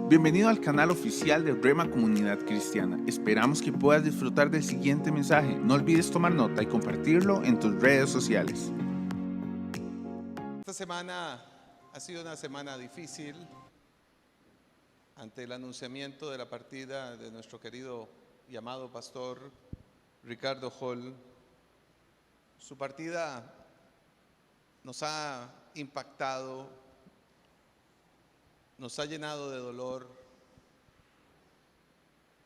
Bienvenido al canal oficial de Rema Comunidad Cristiana. Esperamos que puedas disfrutar del siguiente mensaje. No olvides tomar nota y compartirlo en tus redes sociales. Esta semana ha sido una semana difícil ante el anunciamiento de la partida de nuestro querido y amado pastor Ricardo Hall. Su partida nos ha impactado, nos ha llenado de dolor,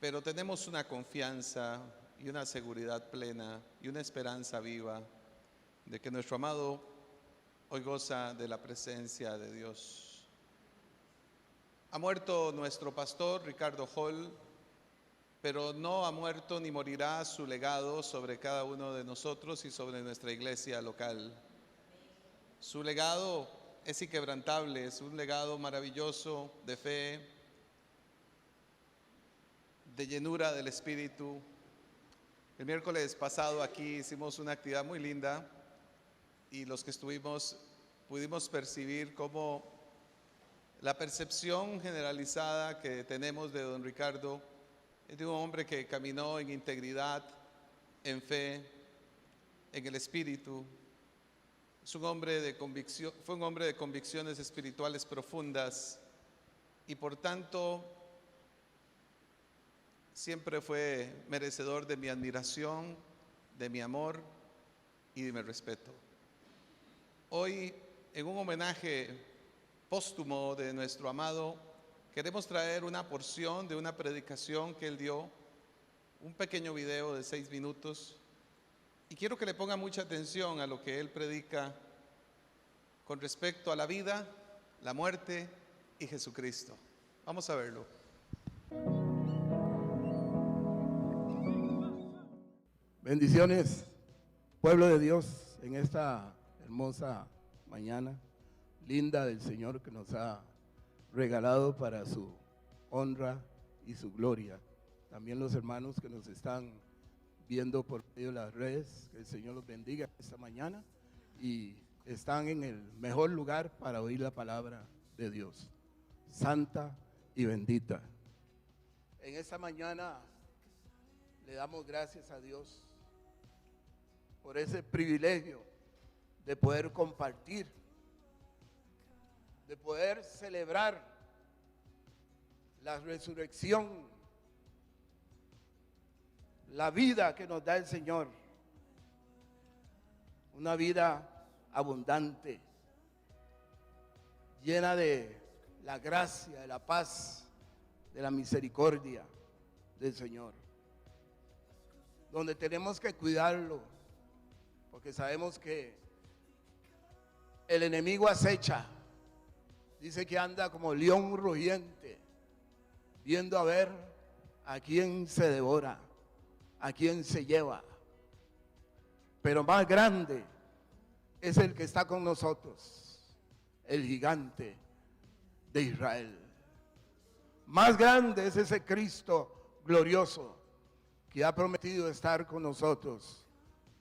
pero tenemos una confianza y una seguridad plena y una esperanza viva de que nuestro amado hoy goza de la presencia de Dios. Ha muerto nuestro pastor Ricardo Hall, pero no ha muerto ni morirá su legado sobre cada uno de nosotros y sobre nuestra iglesia local. Su legado es inquebrantable, es un legado maravilloso de fe, de llenura del Espíritu. El miércoles pasado aquí hicimos una actividad muy linda y los que estuvimos pudimos percibir cómo la percepción generalizada que tenemos de don Ricardo es de un hombre que caminó en integridad, en fe, en el Espíritu. Es un hombre de convicción, fue un hombre de convicciones espirituales profundas y por tanto siempre fue merecedor de mi admiración, de mi amor y de mi respeto. Hoy, en un homenaje póstumo de nuestro amado, queremos traer una porción de una predicación que él dio, un pequeño video de 6 minutos, y quiero que le ponga mucha atención a lo que él predica con respecto a la vida, la muerte y Jesucristo. Vamos a verlo. Bendiciones, pueblo de Dios, en esta hermosa mañana linda del Señor que nos ha regalado para su honra y su gloria. También los hermanos que nos están viendo por medio de las redes, que el Señor los bendiga esta mañana y están en el mejor lugar para oír la palabra de Dios, santa y bendita. En esta mañana le damos gracias a Dios por ese privilegio de poder compartir, de poder celebrar la resurrección, la vida que nos da el Señor, una vida abundante, llena de la gracia, de la paz, de la misericordia del Señor, donde tenemos que cuidarlo, porque sabemos que el enemigo acecha, dice que anda como león rugiente, viendo a ver a quién se devora, a quién se lleva. Pero más grande es el que está con nosotros, el gigante de Israel. Más grande es ese Cristo glorioso que ha prometido estar con nosotros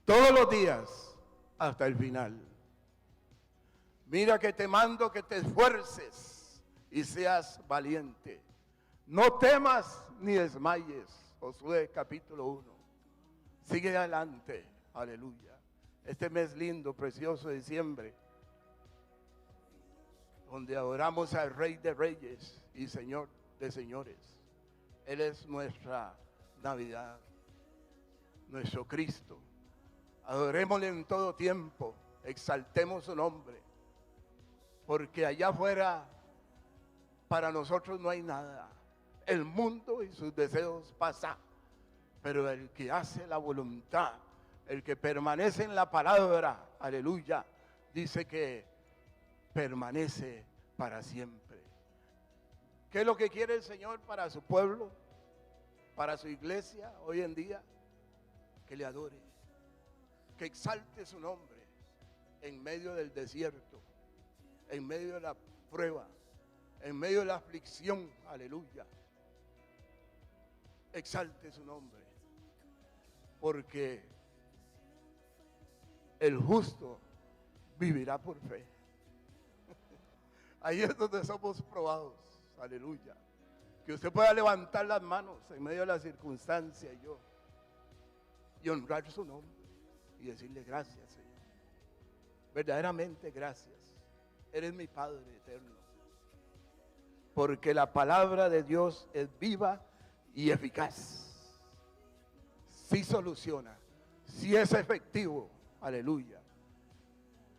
todos los días hasta el final. Mira que te mando que te esfuerces y seas valiente. No temas ni desmayes. Josué capítulo 1. Sigue adelante, aleluya. Este mes lindo, precioso de diciembre, donde adoramos al Rey de Reyes y Señor de Señores. Él es nuestra Navidad, nuestro Cristo. Adorémosle en todo tiempo, exaltemos su nombre, porque allá afuera para nosotros no hay nada. El mundo y sus deseos pasan, pero el que hace la voluntad, el que permanece en la palabra, aleluya, dice que permanece para siempre. ¿Qué es lo que quiere el Señor para su pueblo, para su iglesia hoy en día? Que le adore, que exalte su nombre en medio del desierto, en medio de la prueba, en medio de la aflicción, aleluya. Exalte su nombre, porque el justo vivirá por fe. Ahí es donde somos probados, aleluya. Que usted pueda levantar las manos en medio de la circunstancia y honrar su nombre y decirle gracias, Señor. Verdaderamente gracias. Eres mi Padre eterno. Porque la palabra de Dios es viva y eficaz. Sí soluciona, sí es efectivo. Aleluya.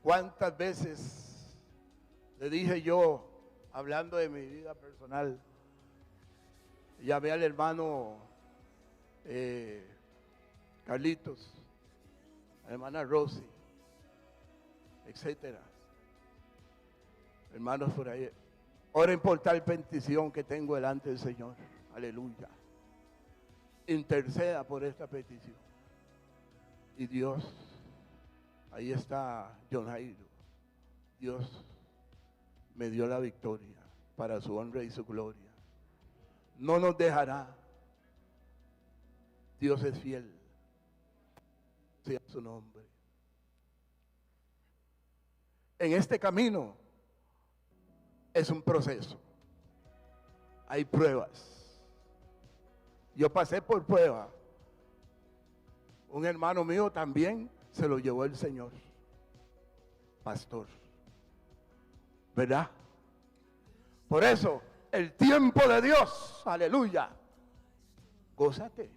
¿Cuántas veces le dije yo, hablando de mi vida personal, llamé al hermano Carlitos, a la hermana Rosy, etcétera, hermanos por ahí, oren por tal petición que tengo delante del Señor, aleluya, interceda por esta petición, y Dios, ahí está John Jairo, Dios me dio la victoria para su honra y su gloria. No nos dejará. Dios es fiel. Sea su nombre. En este camino es un proceso. Hay pruebas. Yo pasé por prueba. Un hermano mío también se lo llevó el Señor. Pastor. ¿Verdad? Por eso, el tiempo de Dios, aleluya, gózate,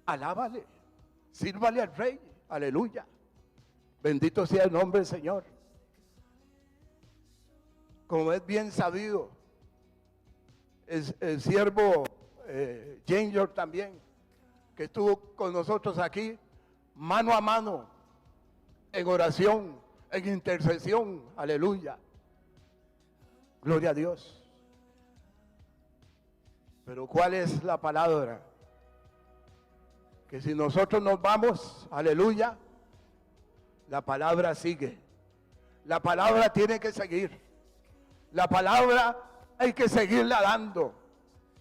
alábale, sírvale al Rey, aleluya, bendito sea el nombre del Señor. Como es bien sabido, el siervo James York también, que estuvo con nosotros aquí, mano a mano, en oración, en intercesión, aleluya, gloria a Dios. Pero ¿cuál es la palabra? Que si nosotros nos vamos, aleluya, la palabra sigue. La palabra tiene que seguir. La palabra hay que seguirla dando,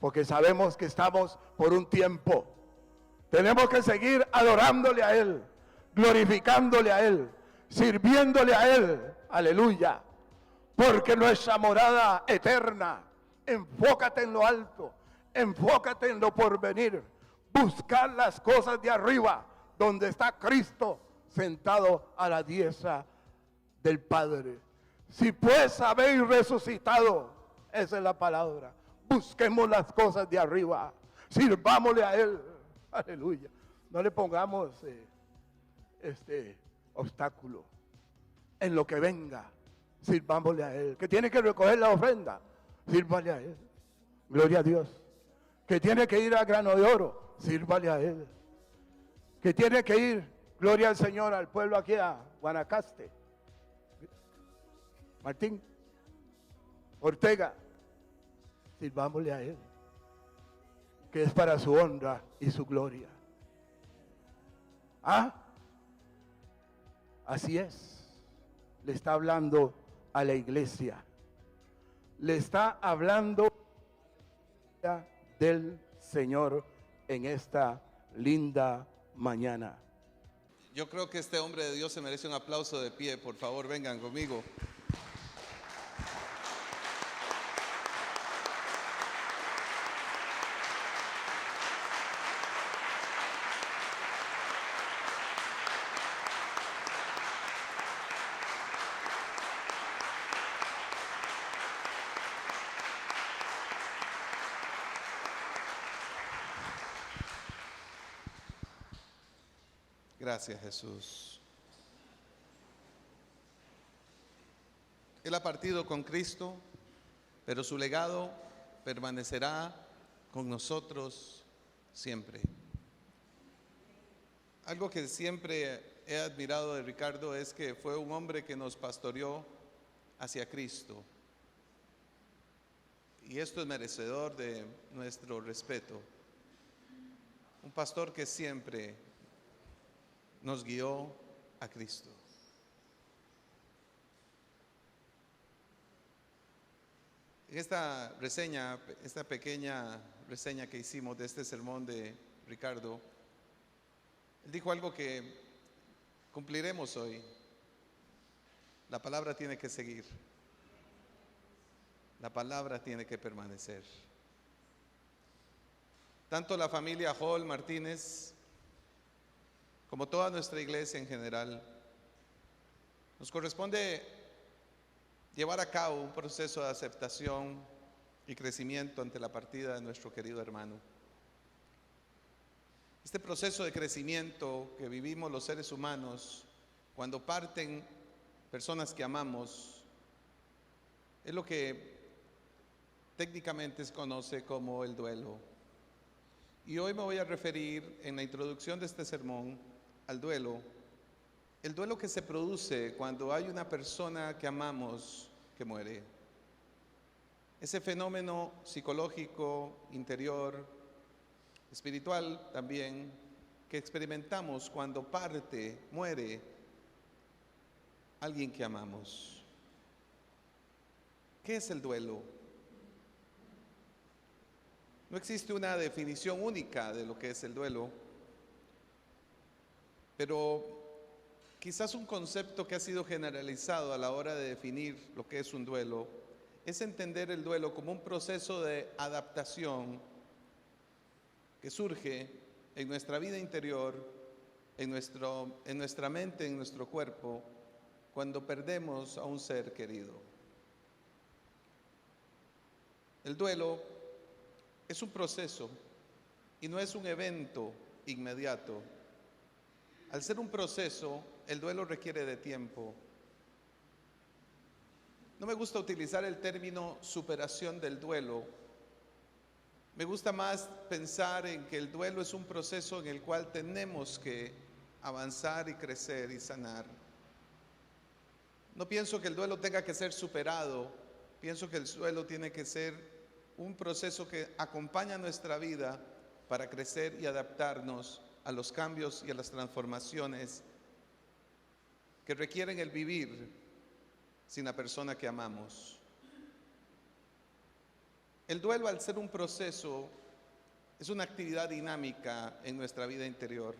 porque sabemos que estamos por un tiempo. Tenemos que seguir adorándole a Él, glorificándole a Él, sirviéndole a Él, aleluya, porque nuestra morada eterna, enfócate en lo alto. Enfócate en lo porvenir. Buscar las cosas de arriba, donde está Cristo sentado a la diestra del Padre. Si pues habéis resucitado, esa es la palabra. Busquemos las cosas de arriba. Sirvámosle a Él. Aleluya. No le pongamos obstáculo en lo que venga. Sirvámosle a Él. Que tiene que recoger la ofrenda, sírvale a Él. Gloria a Dios. Que tiene que ir a Grano de Oro, sírvale a Él. Que tiene que ir, gloria al Señor, al pueblo aquí a Guanacaste, Martín, Ortega, sirvámosle a Él, que es para su honra y su gloria. ¿Ah? Así es. Le está hablando a la iglesia. Le está hablando del Señor en esta linda mañana. Yo creo que este hombre de Dios se merece un aplauso de pie. Por favor, vengan conmigo. Gracias, Jesús. Él ha partido con Cristo, pero su legado permanecerá con nosotros siempre. Algo que siempre he admirado de Ricardo es que fue un hombre que nos pastoreó hacia Cristo. Y esto es merecedor de nuestro respeto. Un pastor que siempre nos guió a Cristo. En esta reseña, esta pequeña reseña que hicimos de este sermón de Ricardo, él dijo algo que cumpliremos hoy. La palabra tiene que seguir. La palabra tiene que permanecer. tanto la familia Hall Martínez como toda nuestra iglesia en general, nos corresponde llevar a cabo un proceso de aceptación y crecimiento ante la partida de nuestro querido hermano. Este proceso de crecimiento que vivimos los seres humanos cuando parten personas que amamos es lo que técnicamente se conoce como el duelo. Y hoy me voy a referir en la introducción de este sermón al duelo, el duelo que se produce cuando hay una persona que amamos que muere. Ese fenómeno psicológico, interior, espiritual también, que experimentamos cuando muere alguien que amamos. ¿Qué es el duelo? No existe una definición única de lo que es el duelo, pero quizás un concepto que ha sido generalizado a la hora de definir lo que es un duelo es entender el duelo como un proceso de adaptación que surge en nuestra vida interior, en nuestra mente, en nuestro cuerpo, cuando perdemos a un ser querido. El duelo es un proceso y no es un evento inmediato. Al ser un proceso, el duelo requiere de tiempo. No me gusta utilizar el término superación del duelo. Me gusta más pensar en que el duelo es un proceso en el cual tenemos que avanzar y crecer y sanar. No pienso que el duelo tenga que ser superado, pienso que el duelo tiene que ser un proceso que acompaña nuestra vida para crecer y adaptarnos a los cambios y a las transformaciones que requieren el vivir sin la persona que amamos. El duelo, al ser un proceso, es una actividad dinámica en nuestra vida interior.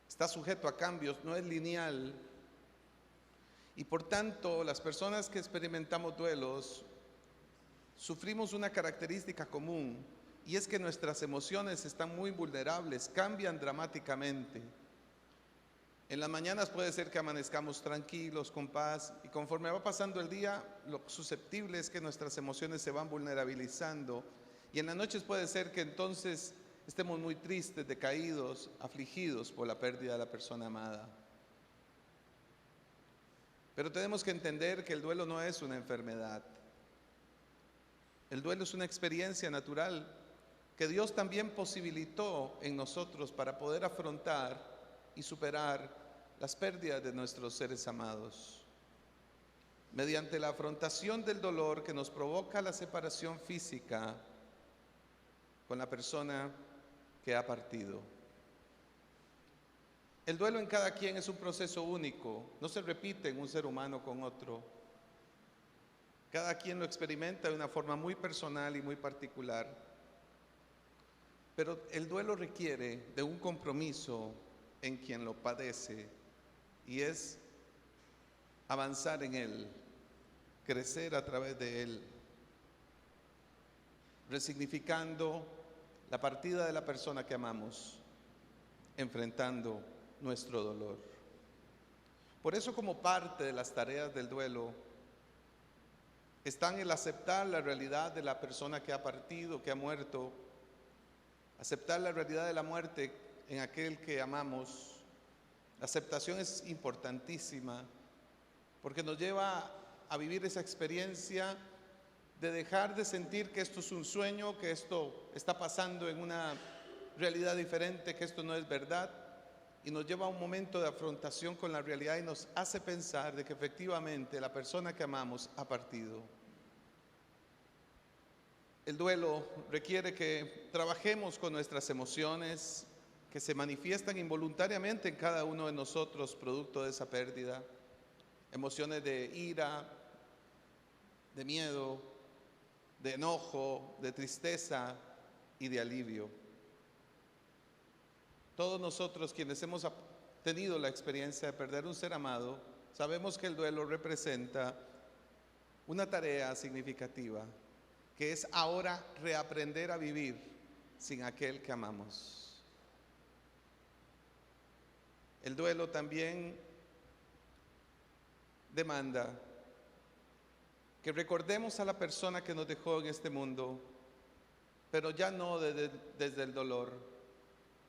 Está sujeto a cambios, no es lineal. Y por tanto, las personas que experimentamos duelos sufrimos una característica común, y es que nuestras emociones están muy vulnerables, cambian dramáticamente. En las mañanas puede ser que amanezcamos tranquilos, con paz, y conforme va pasando el día, lo susceptible es que nuestras emociones se van vulnerabilizando. Y en las noches puede ser que entonces estemos muy tristes, decaídos, afligidos por la pérdida de la persona amada. Pero tenemos que entender que el duelo no es una enfermedad. El duelo es una experiencia natural que Dios también posibilitó en nosotros para poder afrontar y superar las pérdidas de nuestros seres amados. Mediante la afrontación del dolor que nos provoca la separación física con la persona que ha partido. El duelo en cada quien es un proceso único, no se repite en un ser humano con otro. Cada quien lo experimenta de una forma muy personal y muy particular. Pero el duelo requiere de un compromiso en quien lo padece, y es avanzar en él, crecer a través de él, resignificando la partida de la persona que amamos, enfrentando nuestro dolor. Por eso, como parte de las tareas del duelo están el aceptar la realidad de la persona que ha partido, que ha muerto, aceptar la realidad de la muerte en aquel que amamos. La aceptación es importantísima porque nos lleva a vivir esa experiencia de dejar de sentir que esto es un sueño, que esto está pasando en una realidad diferente, que esto no es verdad, y nos lleva a un momento de afrontación con la realidad y nos hace pensar de que efectivamente la persona que amamos ha partido. El duelo requiere que trabajemos con nuestras emociones que se manifiestan involuntariamente en cada uno de nosotros producto de esa pérdida. Emociones de ira, de miedo, de enojo, de tristeza y de alivio. Todos nosotros quienes hemos tenido la experiencia de perder un ser amado, sabemos que el duelo representa una tarea significativa, que es ahora reaprender a vivir sin aquel que amamos. El duelo también demanda que recordemos a la persona que nos dejó en este mundo, pero ya no desde el dolor,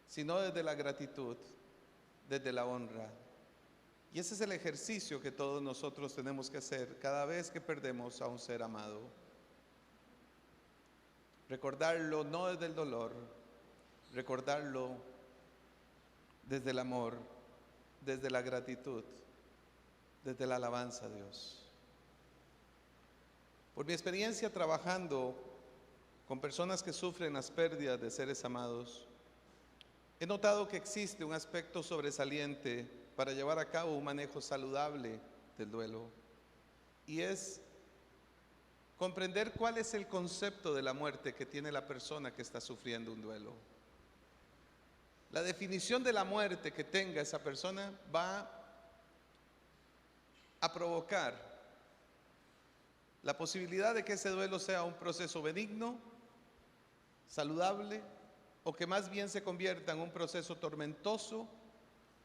sino desde la gratitud, desde la honra. Y ese es el ejercicio que todos nosotros tenemos que hacer cada vez que perdemos a un ser amado. Recordarlo no desde el dolor, recordarlo desde el amor, desde la gratitud, desde la alabanza a Dios. Por mi experiencia trabajando con personas que sufren las pérdidas de seres amados, he notado que existe un aspecto sobresaliente para llevar a cabo un manejo saludable del duelo, y es comprender cuál es el concepto de la muerte que tiene la persona que está sufriendo un duelo. La definición de la muerte que tenga esa persona va a provocar la posibilidad de que ese duelo sea un proceso benigno, saludable, o que más bien se convierta en un proceso tormentoso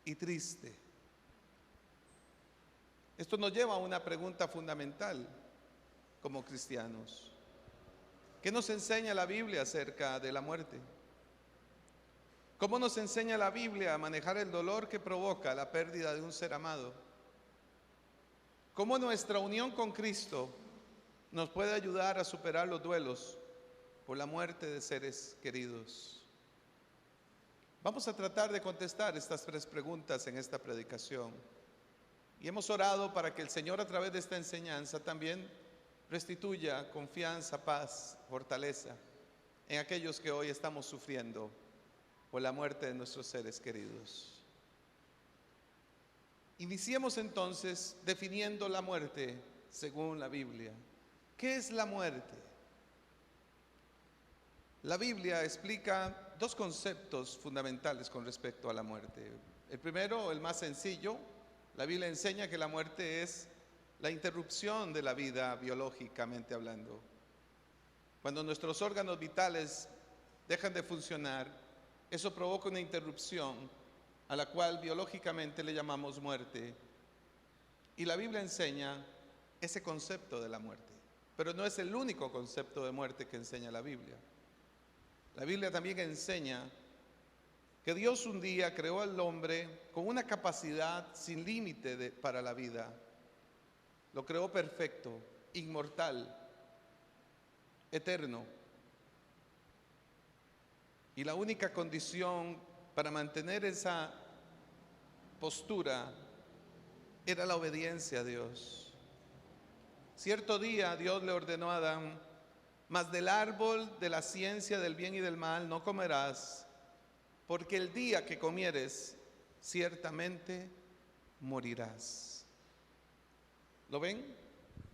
y triste. Esto nos lleva a una pregunta fundamental como cristianos. ¿Qué nos enseña la Biblia acerca de la muerte? ¿Cómo nos enseña la Biblia a manejar el dolor que provoca la pérdida de un ser amado? ¿Cómo nuestra unión con Cristo nos puede ayudar a superar los duelos por la muerte de seres queridos? Vamos a tratar de contestar estas 3 preguntas en esta predicación. Y hemos orado para que el Señor, a través de esta enseñanza, también restituya confianza, paz, fortaleza en aquellos que hoy estamos sufriendo por la muerte de nuestros seres queridos. Iniciemos entonces definiendo la muerte según la Biblia. ¿Qué es la muerte? La Biblia explica 2 conceptos fundamentales con respecto a la muerte. El primero, el más sencillo, la Biblia enseña que la muerte es la interrupción de la vida biológicamente hablando. Cuando nuestros órganos vitales dejan de funcionar, eso provoca una interrupción a la cual biológicamente le llamamos muerte. Y la Biblia enseña ese concepto de la muerte, pero no es el único concepto de muerte que enseña la Biblia. La Biblia también enseña que Dios un día creó al hombre con una capacidad sin límite para la vida. Lo creó perfecto, inmortal, eterno. Y la única condición para mantener esa postura era la obediencia a Dios. Cierto día Dios le ordenó a Adán: mas del árbol de la ciencia del bien y del mal no comerás, porque el día que comieres, ciertamente morirás. ¿Lo ven?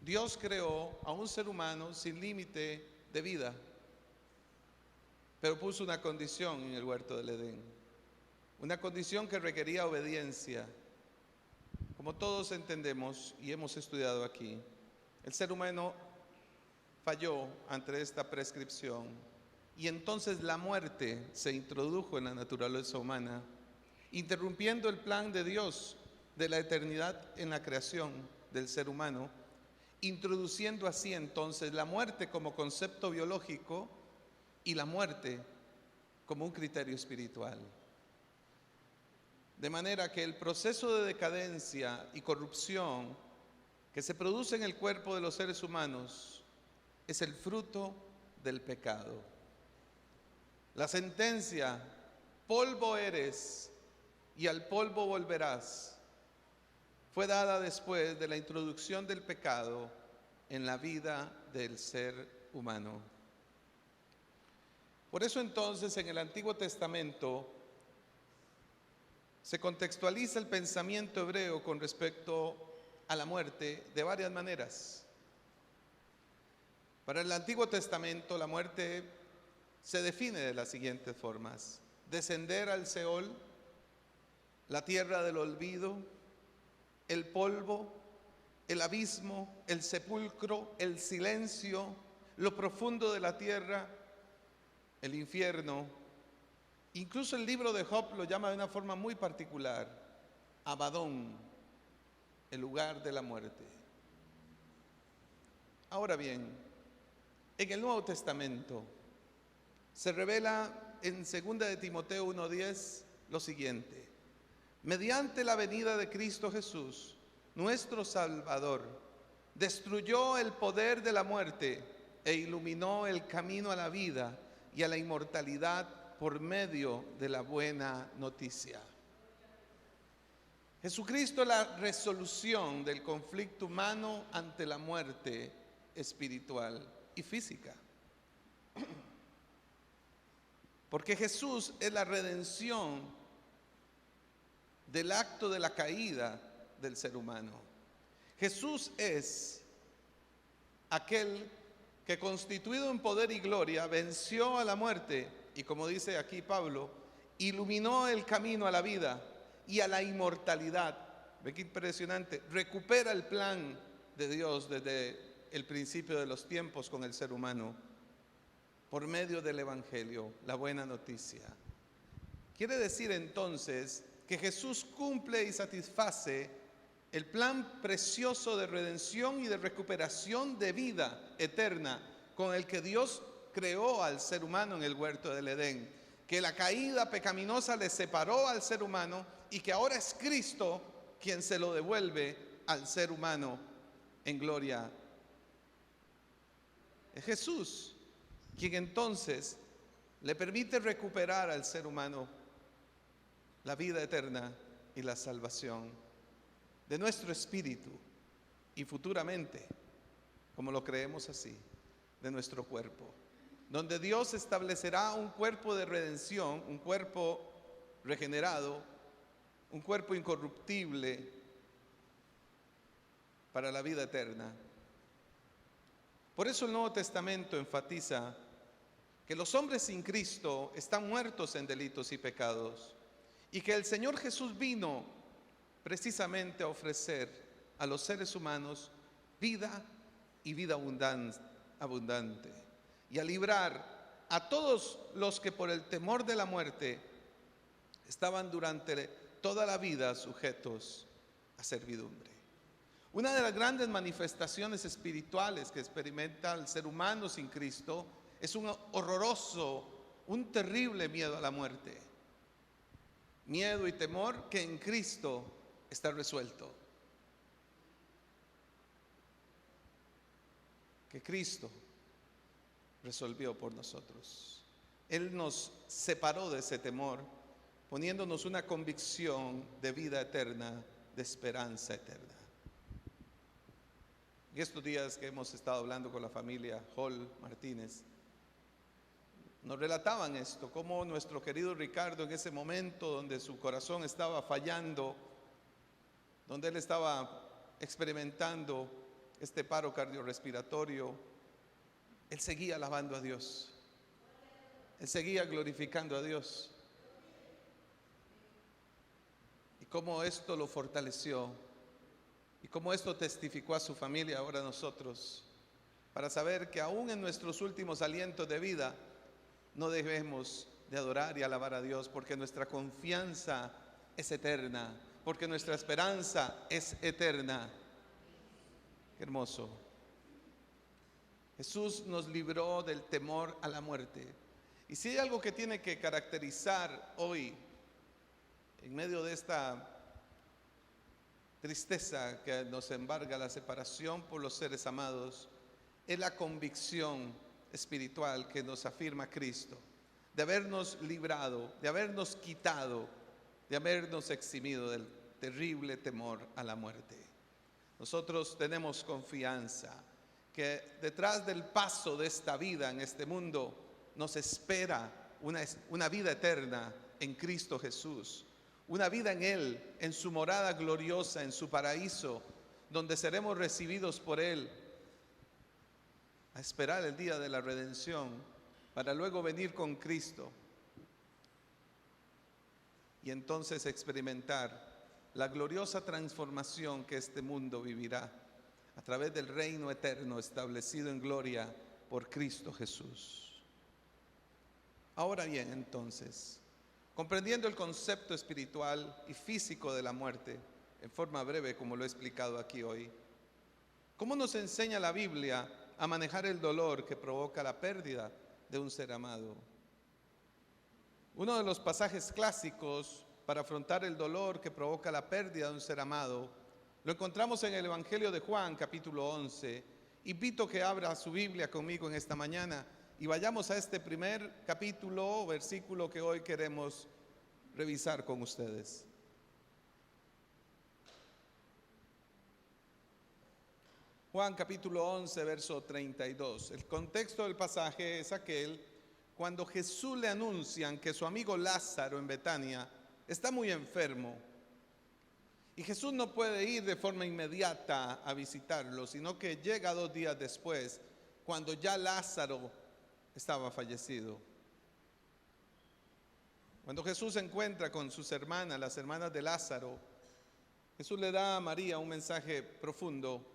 Dios creó a un ser humano sin límite de vida, pero puso una condición en el huerto del Edén, una condición que requería obediencia. Como todos entendemos y hemos estudiado aquí, el ser humano falló ante esta prescripción, y entonces la muerte se introdujo en la naturaleza humana, interrumpiendo el plan de Dios de la eternidad en la creación del ser humano, introduciendo así entonces la muerte como concepto biológico y la muerte como un criterio espiritual. De manera que el proceso de decadencia y corrupción que se produce en el cuerpo de los seres humanos es el fruto del pecado. La sentencia, polvo eres y al polvo volverás, fue dada después de la introducción del pecado en la vida del ser humano. Por eso entonces en el Antiguo Testamento se contextualiza el pensamiento hebreo con respecto a la muerte de varias maneras. Para el Antiguo Testamento la muerte se define de las siguientes formas: descender al Seol, la tierra del olvido, el polvo, el abismo, el sepulcro, el silencio, lo profundo de la tierra, el infierno, incluso el libro de Job lo llama de una forma muy particular, Abadón, el lugar de la muerte. Ahora bien, en el Nuevo Testamento se revela en 2 de Timoteo 1:10 lo siguiente: mediante la venida de Cristo Jesús, nuestro Salvador, destruyó el poder de la muerte e iluminó el camino a la vida y a la inmortalidad por medio de la buena noticia. Jesucristo es la resolución del conflicto humano ante la muerte espiritual y física. Porque Jesús es la redención del acto de la caída del ser humano. Jesús es aquel que, constituido en poder y gloria, venció a la muerte y, como dice aquí Pablo, iluminó el camino a la vida y a la inmortalidad. Ve qué impresionante, recupera el plan de Dios desde el principio de los tiempos con el ser humano por medio del Evangelio, la buena noticia. Quiere decir entonces que Jesús cumple y satisface el plan precioso de redención y de recuperación de vida eterna con el que Dios creó al ser humano en el huerto del Edén, que la caída pecaminosa le separó al ser humano y que ahora es Cristo quien se lo devuelve al ser humano en gloria. Es Jesús quien entonces le permite recuperar al ser humano la vida eterna y la salvación de nuestro espíritu y futuramente, como lo creemos así, de nuestro cuerpo, donde Dios establecerá un cuerpo de redención, un cuerpo regenerado, un cuerpo incorruptible para la vida eterna. Por eso el Nuevo Testamento enfatiza que los hombres sin Cristo están muertos en delitos y pecados y que el Señor Jesús vino precisamente a ofrecer a los seres humanos vida y vida abundante y a librar a todos los que por el temor de la muerte estaban durante toda la vida sujetos a servidumbre. Una de las grandes manifestaciones espirituales que experimenta el ser humano sin Cristo es un horroroso, un terrible miedo a la muerte. Miedo y temor que en Cristo está resuelto. Que Cristo resolvió por nosotros. Él nos separó de ese temor, poniéndonos una convicción de vida eterna, de esperanza eterna. En estos días que hemos estado hablando con la familia Hall Martínez, nos relataban esto, cómo nuestro querido Ricardo en ese momento donde su corazón estaba fallando, donde él estaba experimentando este paro cardiorrespiratorio, él seguía alabando a Dios, él seguía glorificando a Dios. Y cómo esto lo fortaleció y cómo esto testificó a su familia, ahora a nosotros, para saber que aún en nuestros últimos alientos de vida no debemos de adorar y alabar a Dios, porque nuestra confianza es eterna, porque nuestra esperanza es eterna. Qué hermoso. Jesús nos libró del temor a la muerte. Y si hay algo que tiene que caracterizar hoy, en medio de esta tristeza que nos embarga la separación por los seres amados, es la convicción espiritual que nos afirma Cristo, de habernos librado, de habernos quitado, de habernos eximido del terrible temor a la muerte. Nosotros tenemos confianza que detrás del paso de esta vida en este mundo nos espera una vida eterna en Cristo Jesús, una vida en Él, en su morada gloriosa, en su paraíso, donde seremos recibidos por Él, a esperar el día de la redención, para luego venir con Cristo y entonces experimentar la gloriosa transformación que este mundo vivirá a través del reino eterno establecido en gloria por Cristo Jesús. Ahora bien, entonces, comprendiendo el concepto espiritual y físico de la muerte, en forma breve como lo he explicado aquí hoy, ¿cómo nos enseña la Biblia a manejar el dolor que provoca la pérdida de un ser amado? Uno de los pasajes clásicos para afrontar el dolor que provoca la pérdida de un ser amado lo encontramos en el Evangelio de Juan, capítulo 11. Invito que abra su Biblia conmigo en esta mañana y vayamos a este primer capítulo, versículo que hoy queremos revisar con ustedes. Juan capítulo 11, verso 32. El contexto del pasaje es aquel cuando Jesús le anuncian que su amigo Lázaro en Betania está muy enfermo. Y Jesús no puede ir de forma inmediata a visitarlo, sino que llega 2 días después, cuando ya Lázaro estaba fallecido. Cuando Jesús se encuentra con sus hermanas, las hermanas de Lázaro, Jesús le da a María un mensaje profundo.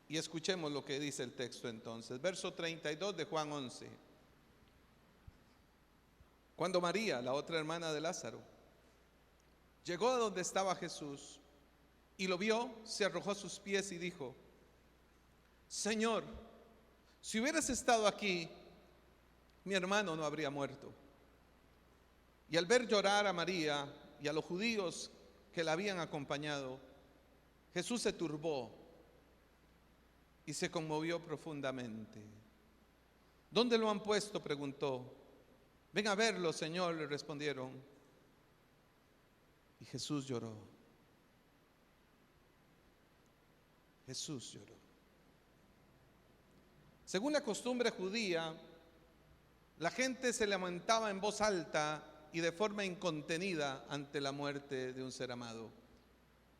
Y escuchemos lo que dice el texto entonces. Verso 32 de Juan 11. Cuando María, la otra hermana de Lázaro, llegó a donde estaba Jesús y lo vio, se arrojó a sus pies y dijo: Señor, si hubieras estado aquí, mi hermano no habría muerto. Y al ver llorar a María y a los judíos que la habían acompañado, Jesús se turbó y se conmovió profundamente. ¿Dónde lo han puesto?, preguntó. Ven a verlo, Señor, le respondieron. Y Jesús lloró. Jesús lloró. Según la costumbre judía, la gente se lamentaba en voz alta y de forma incontenida ante la muerte de un ser amado.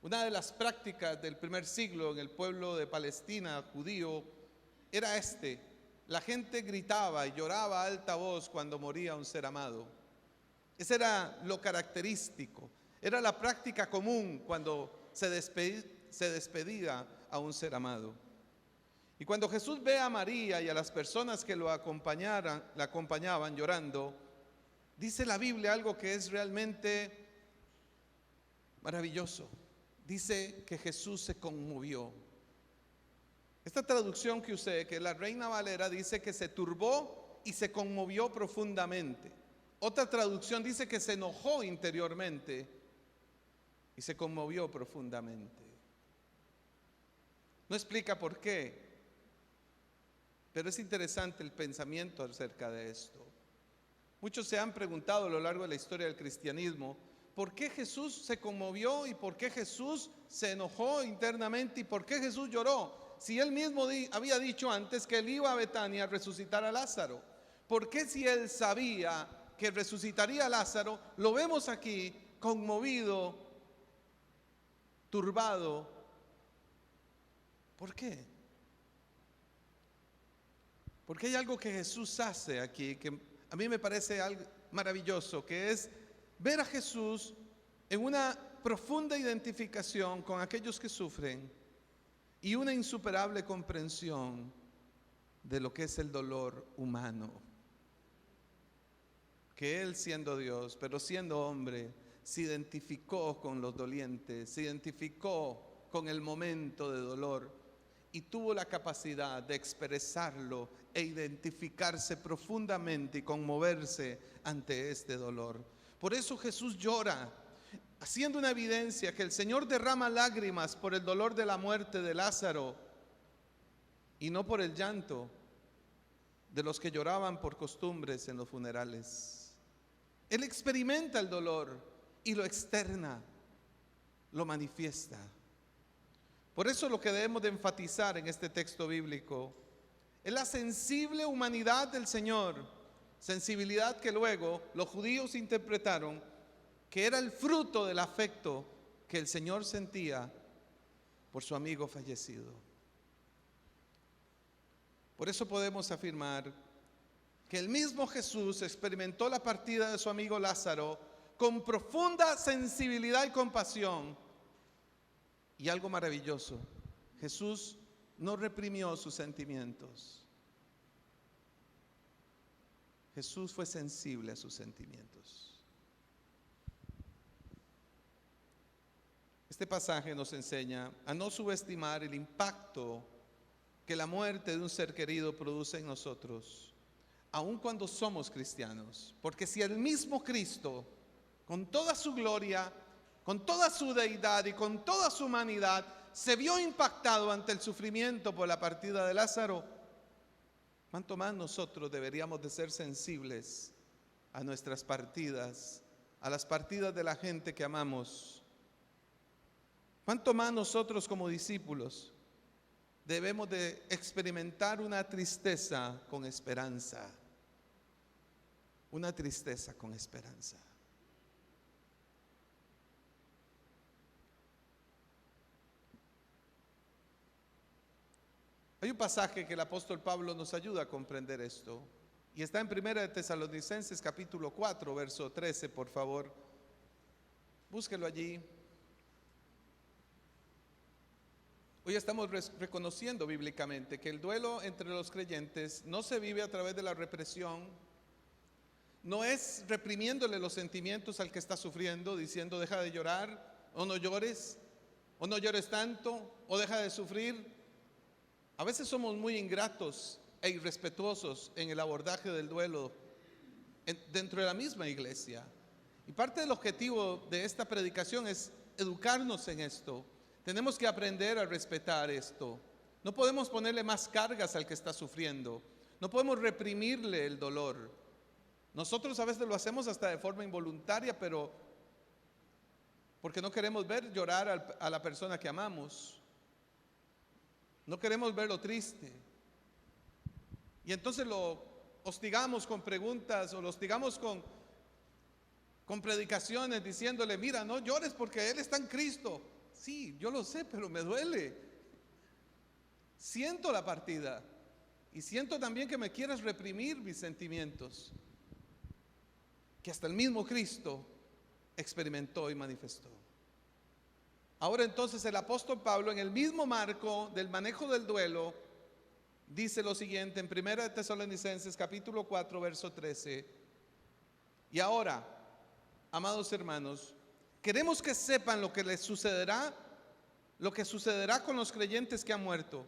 Una de las prácticas del primer siglo en el pueblo de Palestina judío era la gente gritaba y lloraba a alta voz cuando moría un ser amado. Ese era lo característico, era la práctica común cuando se despedía a un ser amado. Y cuando Jesús ve a María y a las personas que la acompañaban llorando, dice la Biblia algo que es realmente maravilloso. Dice que Jesús se conmovió. Esta traducción que usé, que es la Reina Valera, dice que se turbó y se conmovió profundamente. Otra traducción dice que se enojó interiormente y se conmovió profundamente. No explica por qué, pero es interesante el pensamiento acerca de esto. Muchos se han preguntado a lo largo de la historia del cristianismo, ¿por qué Jesús se conmovió y por qué Jesús se enojó internamente y por qué Jesús lloró? Si él mismo había dicho antes que él iba a Betania a resucitar a Lázaro. ¿Por qué, si él sabía que resucitaría a Lázaro, lo vemos aquí conmovido, turbado? ¿Por qué? Porque hay algo que Jesús hace aquí que a mí me parece algo maravilloso, que es ver a Jesús en una profunda identificación con aquellos que sufren y una insuperable comprensión de lo que es el dolor humano. Que Él, siendo Dios, pero siendo hombre, se identificó con los dolientes, se identificó con el momento de dolor y tuvo la capacidad de expresarlo e identificarse profundamente y conmoverse ante este dolor. Por eso Jesús llora, haciendo una evidencia que el Señor derrama lágrimas por el dolor de la muerte de Lázaro y no por el llanto de los que lloraban por costumbres en los funerales. Él experimenta el dolor y lo externa, lo manifiesta. Por eso lo que debemos de enfatizar en este texto bíblico es la sensible humanidad del Señor, sensibilidad que luego los judíos interpretaron que era el fruto del afecto que el Señor sentía por su amigo fallecido. Por eso podemos afirmar que el mismo Jesús experimentó la partida de su amigo Lázaro con profunda sensibilidad y compasión. Y algo maravilloso, Jesús no reprimió sus sentimientos. Jesús fue sensible a sus sentimientos. Este pasaje nos enseña a no subestimar el impacto que la muerte de un ser querido produce en nosotros, aun cuando somos cristianos. Porque si el mismo Cristo, con toda su gloria, con toda su deidad y con toda su humanidad, se vio impactado ante el sufrimiento por la partida de Lázaro, ¿cuánto más nosotros deberíamos de ser sensibles a nuestras partidas, a las partidas de la gente que amamos? ¿Cuánto más nosotros como discípulos debemos de experimentar una tristeza con esperanza? Una tristeza con esperanza. Hay un pasaje que el apóstol Pablo nos ayuda a comprender esto, y está en 1 de Tesalonicenses capítulo 4, verso 13, por favor. Búsquelo allí. Hoy estamos reconociendo bíblicamente que el duelo entre los creyentes no se vive a través de la represión, no es reprimiéndole los sentimientos al que está sufriendo, diciendo deja de llorar, o no llores tanto, o deja de sufrir. A veces somos muy ingratos e irrespetuosos en el abordaje del duelo dentro de la misma iglesia. Y parte del objetivo de esta predicación es educarnos en esto. Tenemos que aprender a respetar esto. No podemos ponerle más cargas al que está sufriendo. No podemos reprimirle el dolor. Nosotros a veces lo hacemos hasta de forma involuntaria, pero porque no queremos ver llorar a la persona que amamos. No queremos verlo triste. Y entonces lo hostigamos con preguntas o lo hostigamos con predicaciones diciéndole, mira, no llores porque Él está en Cristo. Sí, yo lo sé, pero me duele. Siento la partida y siento también que me quieres reprimir mis sentimientos, que hasta el mismo Cristo experimentó y manifestó. Ahora entonces el apóstol Pablo, en el mismo marco del manejo del duelo, dice lo siguiente en 1 de Tesalonicenses capítulo 4, verso 13. Y ahora, amados hermanos, queremos que sepan lo que les sucederá, lo que sucederá con los creyentes que han muerto,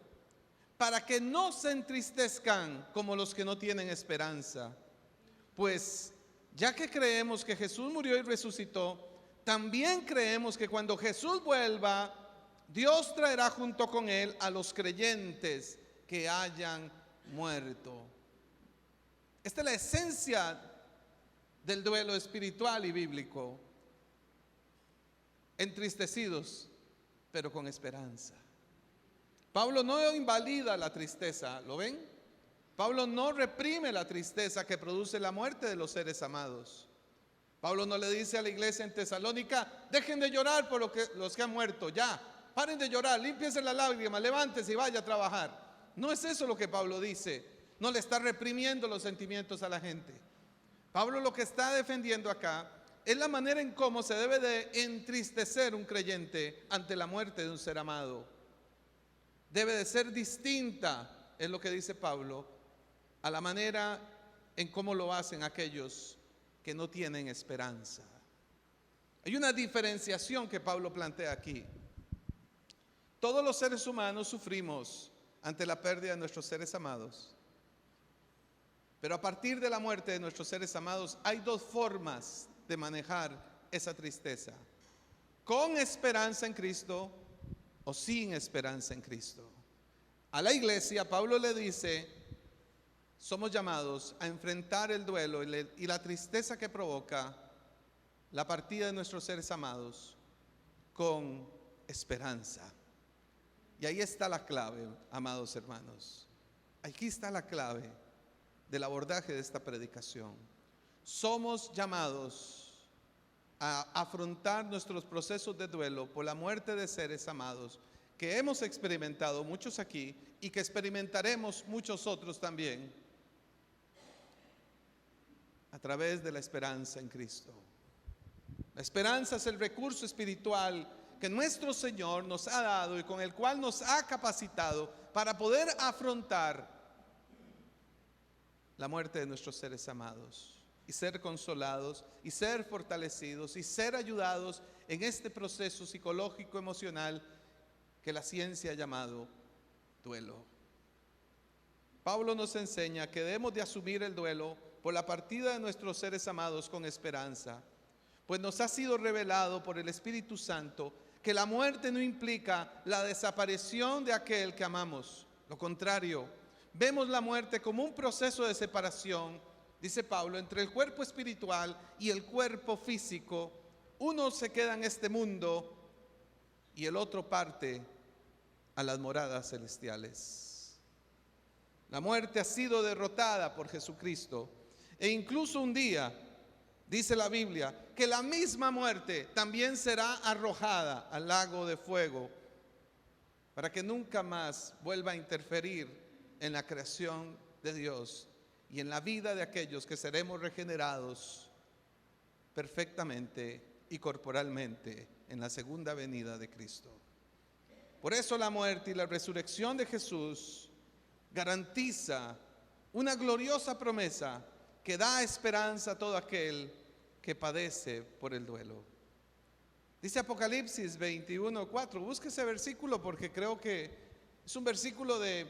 para que no se entristezcan como los que no tienen esperanza. Pues ya que creemos que Jesús murió y resucitó, también creemos que cuando Jesús vuelva, Dios traerá junto con Él a los creyentes que hayan muerto. Esta es la esencia del duelo espiritual y bíblico. Entristecidos, pero con esperanza. Pablo no invalida la tristeza, ¿lo ven? Pablo no reprime la tristeza que produce la muerte de los seres amados. Pablo no le dice a la iglesia en Tesalónica, dejen de llorar por los que han muerto, ya, paren de llorar, límpiense las lágrimas, levántese y vaya a trabajar. No es eso lo que Pablo dice, no le está reprimiendo los sentimientos a la gente. Pablo lo que está defendiendo acá es la manera en cómo se debe de entristecer un creyente ante la muerte de un ser amado. Debe de ser distinta, es lo que dice Pablo, a la manera en cómo lo hacen aquellos que no tienen esperanza. Hay una diferenciación que Pablo plantea aquí. Todos los seres humanos sufrimos ante la pérdida de nuestros seres amados. Pero a partir de la muerte de nuestros seres amados hay dos formas de manejar esa tristeza: con esperanza en Cristo o sin esperanza en Cristo. A la iglesia Pablo le dice, somos llamados a enfrentar el duelo y la tristeza que provoca la partida de nuestros seres amados con esperanza. Y ahí está la clave, amados hermanos. Aquí está la clave del abordaje de esta predicación. Somos llamados a afrontar nuestros procesos de duelo por la muerte de seres amados que hemos experimentado muchos aquí y que experimentaremos muchos otros también, a través de la esperanza en Cristo. La esperanza es el recurso espiritual que nuestro Señor nos ha dado y con el cual nos ha capacitado para poder afrontar la muerte de nuestros seres amados y ser consolados y ser fortalecidos y ser ayudados en este proceso psicológico emocional que la ciencia ha llamado duelo. Pablo nos enseña que debemos de asumir el duelo por la partida de nuestros seres amados con esperanza, pues nos ha sido revelado por el Espíritu Santo que la muerte no implica la desaparición de aquel que amamos. Lo contrario, vemos la muerte como un proceso de separación, dice Pablo, entre el cuerpo espiritual y el cuerpo físico. Uno se queda en este mundo y el otro parte a las moradas celestiales. La muerte ha sido derrotada por Jesucristo e incluso un día, dice la Biblia, que la misma muerte también será arrojada al lago de fuego para que nunca más vuelva a interferir en la creación de Dios y en la vida de aquellos que seremos regenerados perfectamente y corporalmente en la segunda venida de Cristo. Por eso la muerte y la resurrección de Jesús garantiza una gloriosa promesa que da esperanza a todo aquel que padece por el duelo. Dice Apocalipsis 21:4, busque ese versículo porque creo que es un versículo de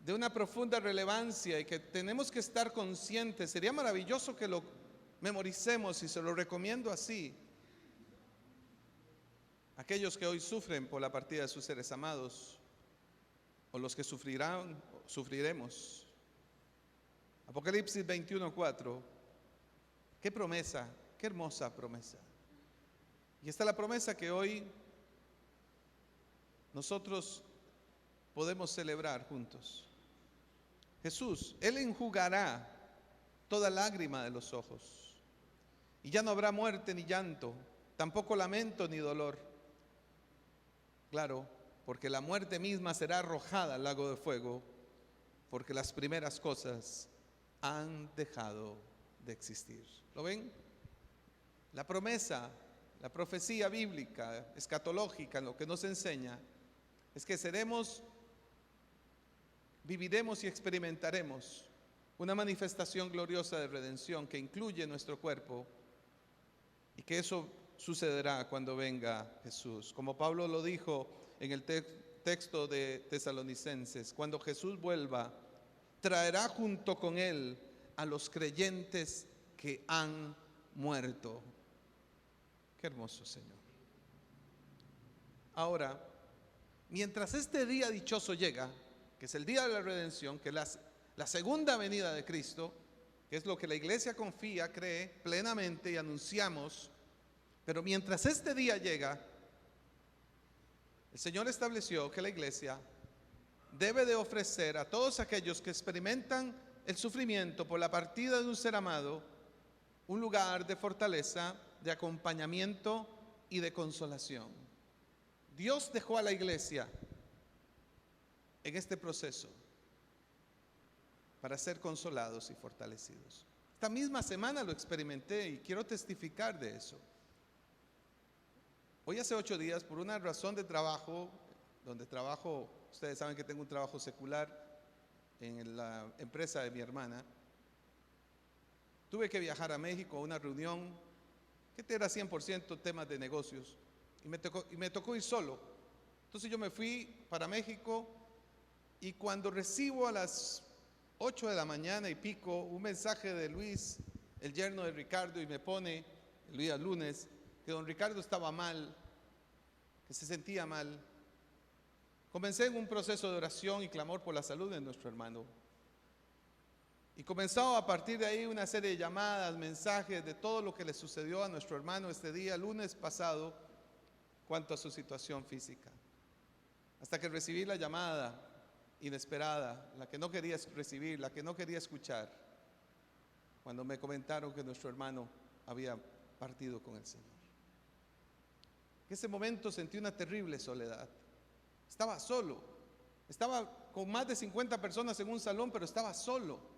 una profunda relevancia y que tenemos que estar conscientes. Sería maravilloso que lo memoricemos y se lo recomiendo así. Aquellos que hoy sufren por la partida de sus seres amados o los que sufriremos. Apocalipsis 21:4. Qué promesa, qué hermosa promesa. Y esta es la promesa que hoy nosotros podemos celebrar juntos. Jesús, Él enjugará toda lágrima de los ojos. Y ya no habrá muerte ni llanto, tampoco lamento ni dolor. Claro, porque la muerte misma será arrojada al lago de fuego, porque las primeras cosas han dejado de existir. ¿Lo ven? La promesa, la profecía bíblica, escatológica, lo que nos enseña es que viviremos y experimentaremos una manifestación gloriosa de redención que incluye nuestro cuerpo y que eso sucederá cuando venga Jesús. Como Pablo lo dijo en el texto de Tesalonicenses, cuando Jesús vuelva, traerá junto con Él a los creyentes que han muerto. Qué hermoso, Señor. Ahora, mientras este día dichoso llega, que es el día de la redención, que es la segunda venida de Cristo, que es lo que la iglesia confía, cree plenamente y anunciamos, pero mientras este día llega, el Señor estableció que la iglesia debe de ofrecer a todos aquellos que experimentan el sufrimiento por la partida de un ser amado un lugar de fortaleza, de acompañamiento y de consolación. Dios dejó a la iglesia en este proceso para ser consolados y fortalecidos. Esta misma semana lo experimenté y quiero testificar de eso. Hoy hace 8 días, por una razón de trabajo, donde trabajo, ustedes saben que tengo un trabajo secular en la empresa de mi hermana, tuve que viajar a México a una reunión que era 100% temas de negocios y me tocó ir solo. Entonces yo me fui para México y cuando recibo a las 8 de la mañana y pico un mensaje de Luis, el yerno de Ricardo, y me pone el día lunes que don Ricardo estaba mal, que se sentía mal. Comencé en un proceso de oración y clamor por la salud de nuestro hermano. Y comenzó a partir de ahí una serie de llamadas, mensajes de todo lo que le sucedió a nuestro hermano este día, lunes pasado, cuanto a su situación física. Hasta que recibí la llamada inesperada, la que no quería recibir, la que no quería escuchar, cuando me comentaron que nuestro hermano había partido con el Señor. En ese momento sentí una terrible soledad. Estaba solo. Estaba con más de 50 personas en un salón, pero estaba solo.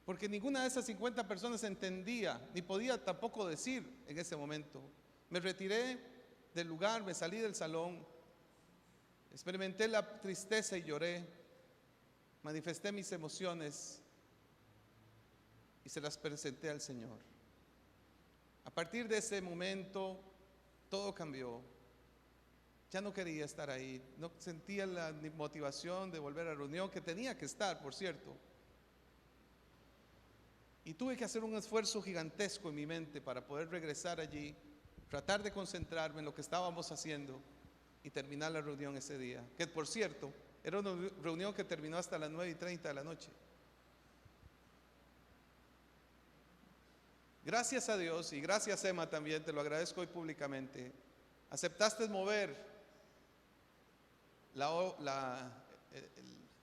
Porque ninguna de esas 50 personas entendía, ni podía tampoco decir en ese momento. Me retiré del lugar, me salí del salón, experimenté la tristeza y lloré. manifesté mis emociones y se las presenté al Señor. A partir de ese momento, todo cambió. Ya no quería estar ahí, no sentía la motivación de volver a la reunión, que tenía que estar, por cierto. Y tuve que hacer un esfuerzo gigantesco en mi mente para poder regresar allí, tratar de concentrarme en lo que estábamos haciendo y terminar la reunión ese día. Que por cierto, era una reunión que terminó hasta las 9:30 de la noche. Gracias a Dios y gracias Emma también, te lo agradezco hoy públicamente. Aceptaste mover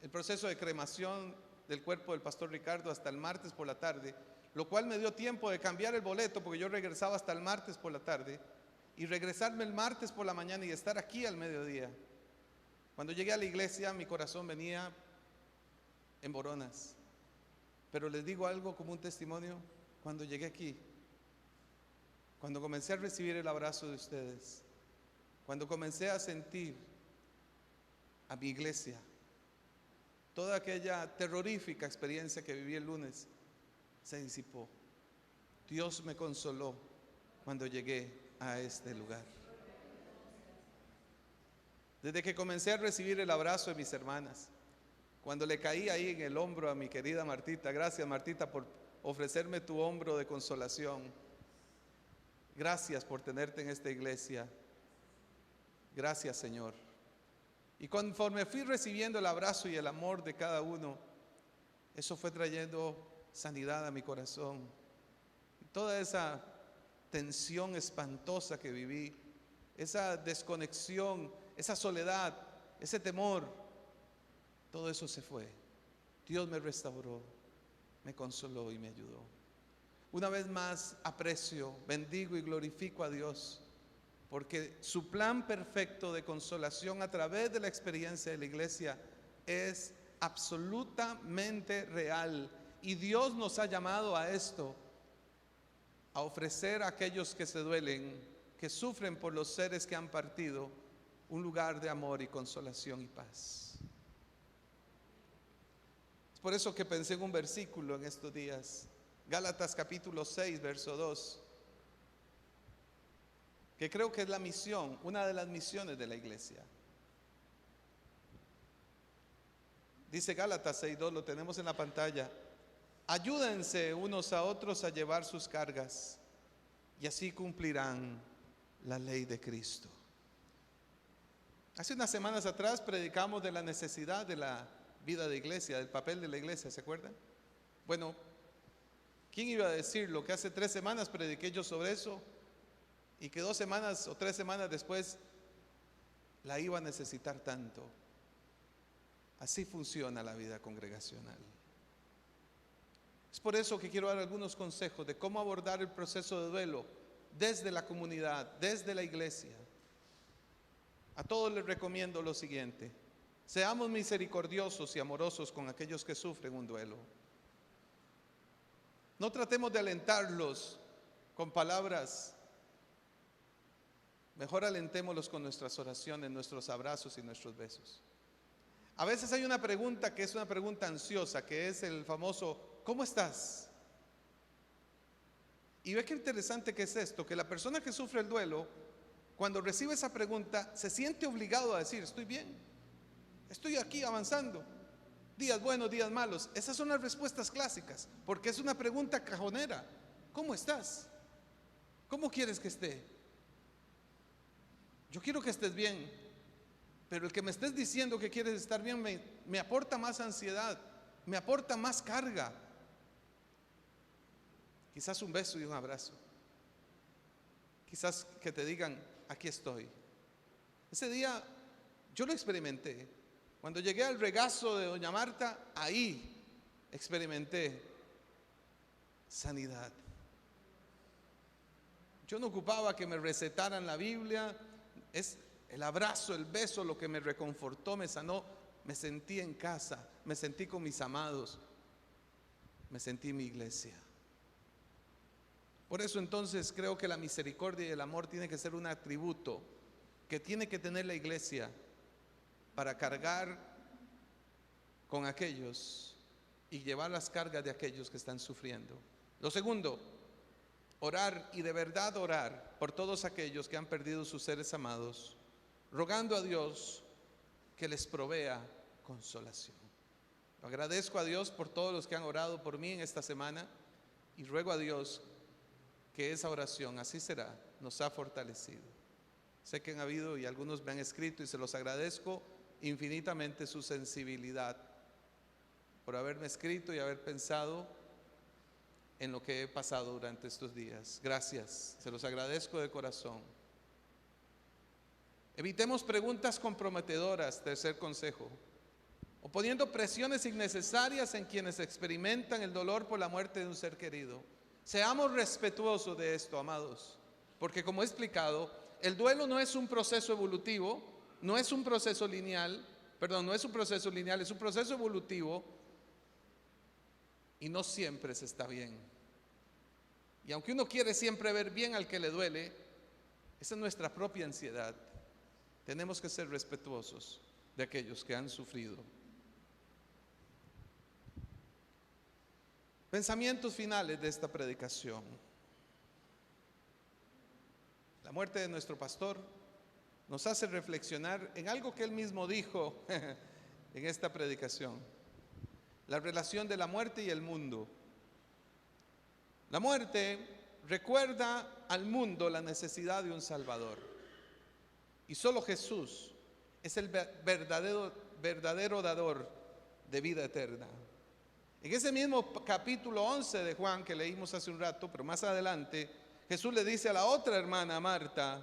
el proceso de cremación del cuerpo del pastor Ricardo hasta el martes por la tarde, lo cual me dio tiempo de cambiar el boleto porque yo regresaba hasta el martes por la tarde y regresarme el martes por la mañana y estar aquí al mediodía. Cuando llegué a la iglesia mi corazón venía en boronas, pero les digo algo como un testimonio. Cuando llegué aquí, cuando comencé a recibir el abrazo de ustedes, cuando comencé a sentir a mi iglesia, toda aquella terrorífica experiencia que viví el lunes se disipó. Dios me consoló cuando llegué a este lugar. Desde que comencé a recibir el abrazo de mis hermanas, cuando le caí ahí en el hombro a mi querida Martita, gracias Martita por ofrecerme tu hombro de consolación. Gracias por tenerte en esta iglesia. Gracias, Señor. Y conforme fui recibiendo el abrazo y el amor de cada uno, eso fue trayendo sanidad a mi corazón. Y toda esa tensión espantosa que viví, esa desconexión, esa soledad, ese temor, todo eso se fue. Dios me restauró, me consoló y me ayudó. Una vez más aprecio, bendigo y glorifico a Dios porque su plan perfecto de consolación a través de la experiencia de la iglesia es absolutamente real y Dios nos ha llamado a esto, a ofrecer a aquellos que se duelen, que sufren por los seres que han partido, un lugar de amor y consolación y paz. Por eso que pensé en un versículo en estos días, Gálatas capítulo 6, verso 2, que creo que es la misión, una de las misiones de la iglesia. Dice Gálatas 6:2, lo tenemos en la pantalla: ayúdense unos a otros a llevar sus cargas y así cumplirán la ley de Cristo. Hace unas semanas atrás predicamos de la necesidad de la vida de iglesia, del papel de la iglesia, ¿se acuerdan? Bueno, ¿quién iba a decirlo? Que hace 3 semanas prediqué yo sobre eso y que 2 semanas o 3 semanas después la iba a necesitar tanto. Así funciona la vida congregacional. Es por eso que quiero dar algunos consejos de cómo abordar el proceso de duelo desde la comunidad, desde la iglesia. A todos les recomiendo lo siguiente: seamos misericordiosos y amorosos con aquellos que sufren un duelo. No tratemos de alentarlos con palabras, mejor alentémoslos con nuestras oraciones, nuestros abrazos y nuestros besos. A veces hay una pregunta que es una pregunta ansiosa, que es el famoso ¿cómo estás? Y ve qué interesante que es esto, que la persona que sufre el duelo, cuando recibe esa pregunta, se siente obligado a decir: estoy bien, estoy aquí avanzando, días buenos, días malos. Esas son las respuestas clásicas, porque es una pregunta cajonera. ¿Cómo estás? ¿Cómo quieres que esté? Yo quiero que estés bien, pero el que me estés diciendo que quieres estar bien me aporta más ansiedad, me aporta más carga. Quizás un beso y un abrazo, quizás que te digan: aquí estoy. Ese día yo lo experimenté. Cuando llegué al regazo de doña Marta, ahí experimenté sanidad. Yo no ocupaba que me recetaran la Biblia, es el abrazo, el beso lo que me reconfortó, me sanó. Me sentí en casa, me sentí con mis amados, me sentí en mi iglesia. Por eso entonces creo que la misericordia y el amor tiene que ser un atributo que tiene que tener la iglesia para cargar con aquellos y llevar las cargas de aquellos que están sufriendo. Lo segundo, orar, y de verdad orar por todos aquellos que han perdido sus seres amados, rogando a Dios que les provea consolación. Agradezco a Dios por todos los que han orado por mí en esta semana y ruego a Dios que esa oración, así será, nos ha fortalecido. Sé que han habido y algunos me han escrito y se los agradezco infinitamente su sensibilidad por haberme escrito y haber pensado en lo que he pasado durante estos días. Gracias, se los agradezco de corazón. Evitemos preguntas comprometedoras, tercer consejo, o poniendo presiones innecesarias en quienes experimentan el dolor por la muerte de un ser querido. Seamos respetuosos de esto, amados, porque como he explicado, el duelo no es un proceso evolutivo, no es un proceso lineal, es un proceso evolutivo y no siempre se está bien. Y aunque uno quiere siempre ver bien al que le duele, esa es nuestra propia ansiedad. Tenemos que ser respetuosos de aquellos que han sufrido. Pensamientos finales de esta predicación. La muerte de nuestro pastor nos hace reflexionar en algo que él mismo dijo en esta predicación: la relación de la muerte y el mundo. La muerte recuerda al mundo la necesidad de un Salvador, y solo Jesús es el verdadero dador de vida eterna. En ese mismo capítulo 11 de Juan que leímos hace un rato, pero más adelante, Jesús le dice a la otra hermana, Marta: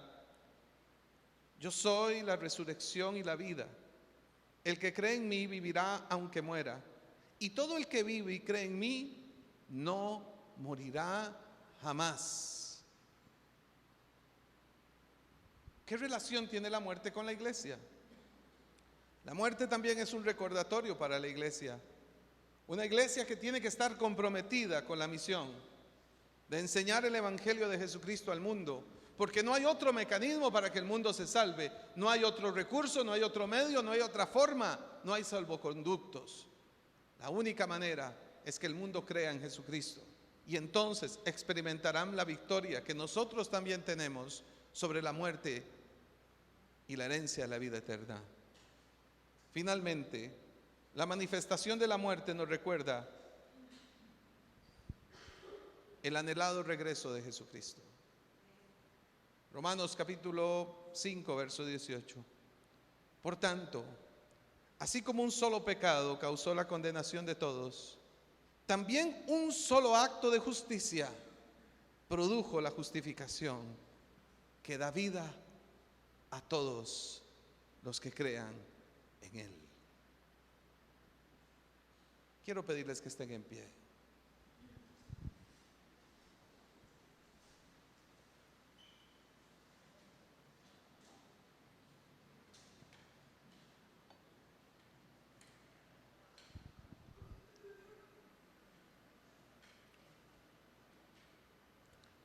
yo soy la resurrección y la vida. El que cree en mí vivirá aunque muera. Y todo el que vive y cree en mí no morirá jamás. ¿Qué relación tiene la muerte con la iglesia? La muerte también es un recordatorio para la iglesia. Una iglesia que tiene que estar comprometida con la misión de enseñar el evangelio de Jesucristo al mundo, porque no hay otro mecanismo para que el mundo se salve, no hay otro recurso, no hay otro medio, no hay otra forma, no hay salvoconductos. La única manera es que el mundo crea en Jesucristo, y entonces experimentarán la victoria que nosotros también tenemos sobre la muerte y la herencia de la vida eterna. Finalmente, la manifestación de la muerte nos recuerda el anhelado regreso de Jesucristo. Romanos capítulo 5, verso 18. Por tanto, así como un solo pecado causó la condenación de todos, también un solo acto de justicia produjo la justificación que da vida a todos los que crean en Él. Quiero pedirles que estén en pie.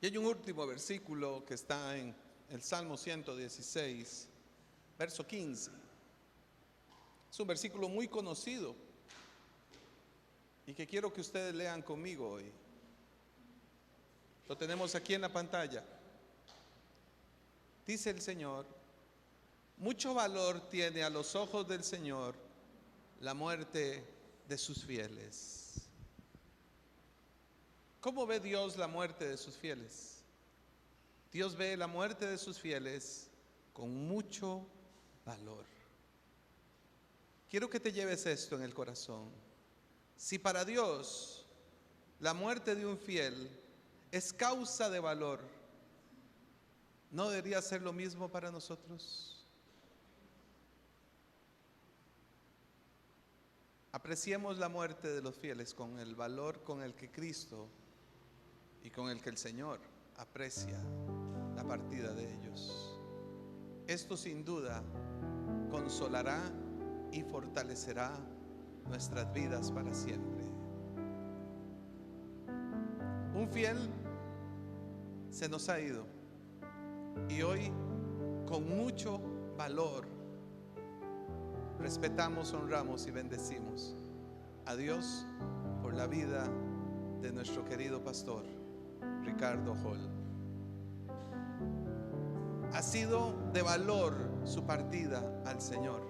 Y hay un último versículo que está en el Salmo 116, verso 15. Es un versículo muy conocido y que quiero que ustedes lean conmigo hoy. Lo tenemos aquí en la pantalla. Dice el Señor: mucho valor tiene a los ojos del Señor la muerte de sus fieles. ¿Cómo ve Dios la muerte de sus fieles? Dios ve la muerte de sus fieles con mucho valor. Quiero que te lleves esto en el corazón. Si para Dios la muerte de un fiel es causa de valor, ¿no debería ser lo mismo para nosotros? Apreciemos la muerte de los fieles con el valor con el que Cristo y con el que el Señor aprecia la partida de ellos. Esto sin duda consolará y fortalecerá nuestras vidas para siempre. Un fiel se nos ha ido y hoy con mucho valor respetamos, honramos y bendecimos a Dios por la vida de nuestro querido pastor Ricardo Hall. Ha sido de valor su partida al Señor,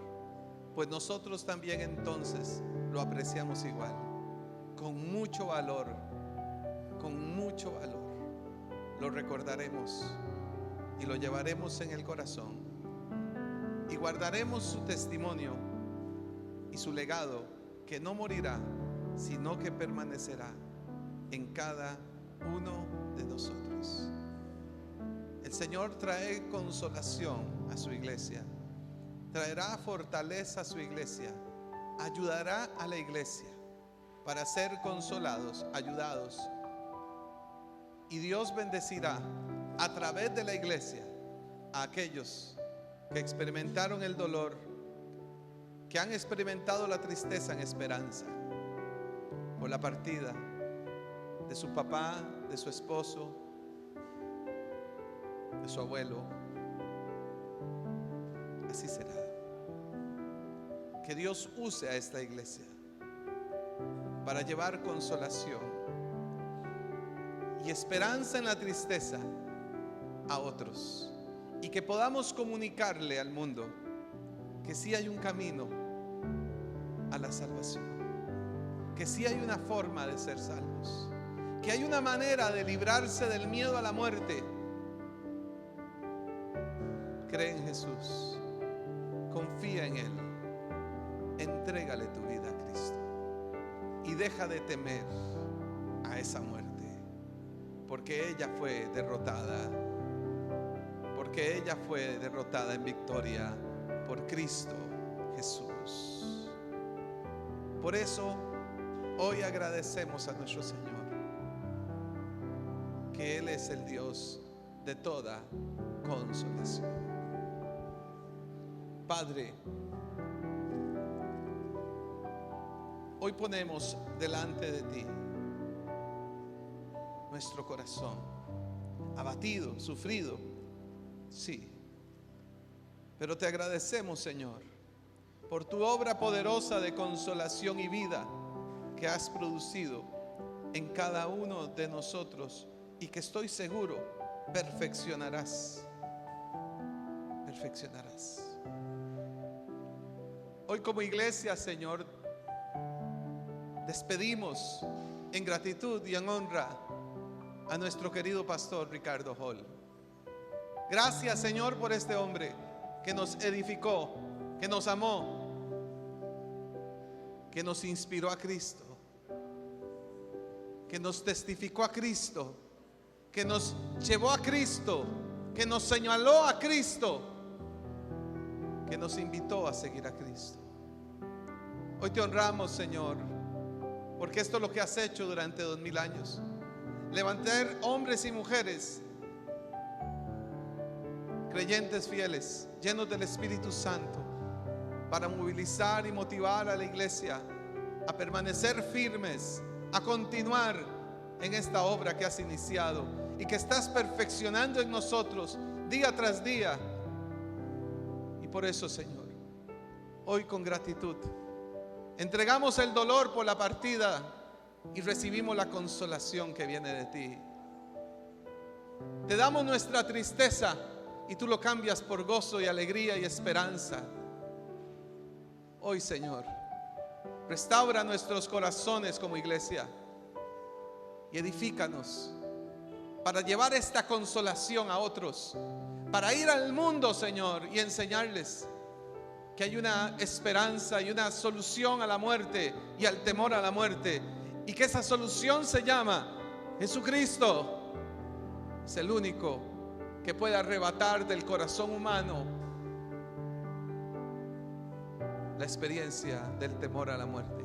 pues nosotros también entonces lo apreciamos igual, con mucho valor, lo recordaremos y lo llevaremos en el corazón y guardaremos su testimonio y su legado, que no morirá, sino que permanecerá en cada uno de nosotros. El Señor trae consolación a su iglesia, traerá fortaleza a su iglesia, ayudará a la iglesia para ser consolados, ayudados, y Dios bendecirá a través de la iglesia a aquellos que experimentaron el dolor, que han experimentado la tristeza en esperanza por la partida de su papá, de su esposo, de su abuelo. Así será. Que Dios use a esta iglesia para llevar consolación y esperanza en la tristeza a otros, y que podamos comunicarle al mundo que sí hay un camino a la salvación, que sí hay una forma de ser salvos, que hay una manera de librarse del miedo a la muerte. Cree en Jesús, confía en Él, entrégale tu vida a Cristo y deja de temer a esa muerte, porque ella fue derrotada, en victoria por Cristo Jesús. Por eso hoy agradecemos a nuestro Señor, que Él es el Dios de toda consolación. Padre, hoy ponemos delante de ti nuestro corazón, abatido, sufrido, sí, pero te agradecemos, Señor, por tu obra poderosa de consolación y vida que has producido en cada uno de nosotros, y que estoy seguro perfeccionarás. Hoy como iglesia, Señor, despedimos en gratitud y en honra a nuestro querido pastor Ricardo Hall. Gracias, Señor, por este hombre que nos edificó, que nos amó, que nos inspiró a Cristo, que nos testificó a Cristo, que nos llevó a Cristo, que nos señaló a Cristo, que nos invitó a seguir a Cristo. Hoy te honramos, Señor, porque esto es lo que has hecho durante 2000 años. Levantar hombres y mujeres, creyentes fieles, llenos del Espíritu Santo, para movilizar y motivar a la iglesia a permanecer firmes, a continuar en esta obra que has iniciado y que estás perfeccionando en nosotros día tras día. Y por eso, Señor, hoy con gratitud entregamos el dolor por la partida y recibimos la consolación que viene de ti. Te damos nuestra tristeza y tú lo cambias por gozo y alegría y esperanza. Hoy, Señor, restaura nuestros corazones como iglesia y edifícanos para llevar esta consolación a otros, para ir al mundo, Señor, y enseñarles que hay una esperanza y una solución a la muerte y al temor a la muerte, y que esa solución se llama Jesucristo. Es el único que puede arrebatar del corazón humano la experiencia del temor a la muerte.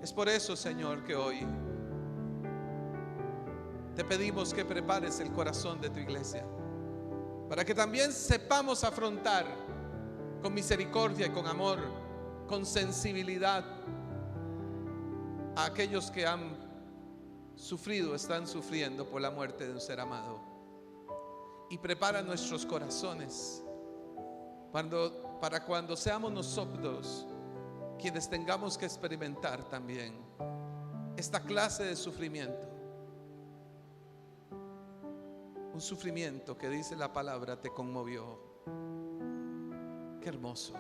Es por eso, Señor, que hoy te pedimos que prepares el corazón de tu iglesia, para que también sepamos afrontar con misericordia y con amor, con sensibilidad, a aquellos que han sufrido, están sufriendo por la muerte de un ser amado. Y prepara nuestros corazones para cuando seamos nosotros quienes tengamos que experimentar también esta clase de sufrimiento. Un sufrimiento que dice la palabra te conmovió. Qué hermoso.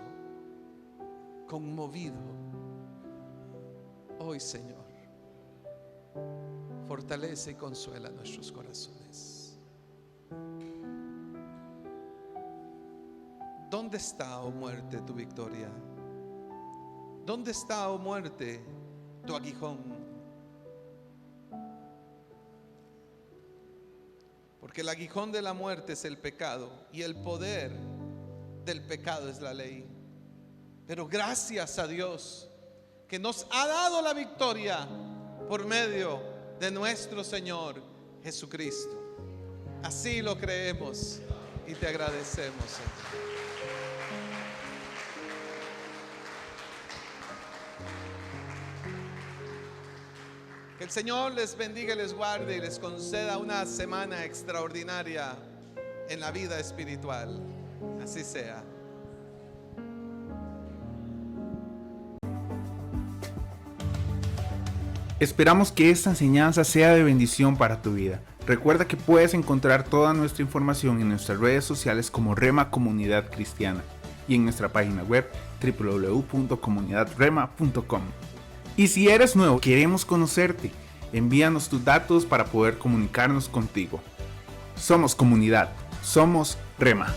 Conmovido. Hoy, Señor, fortalece y consuela nuestros corazones. ¿Dónde está, oh muerte, tu victoria? ¿Dónde está, oh muerte, tu aguijón? Porque el aguijón de la muerte es el pecado y el poder del pecado es la ley. Pero gracias a Dios que nos ha dado la victoria por medio de nuestro Señor Jesucristo. Así lo creemos y te agradecemos, Señor. Que el Señor les bendiga y les guarde y les conceda una semana extraordinaria en la vida espiritual. Así sea. Esperamos que esta enseñanza sea de bendición para tu vida. Recuerda que puedes encontrar toda nuestra información en nuestras redes sociales como Rema Comunidad Cristiana y en nuestra página web www.comunidadrema.com. Y si eres nuevo, queremos conocerte. Envíanos tus datos para poder comunicarnos contigo. Somos comunidad, somos Rema.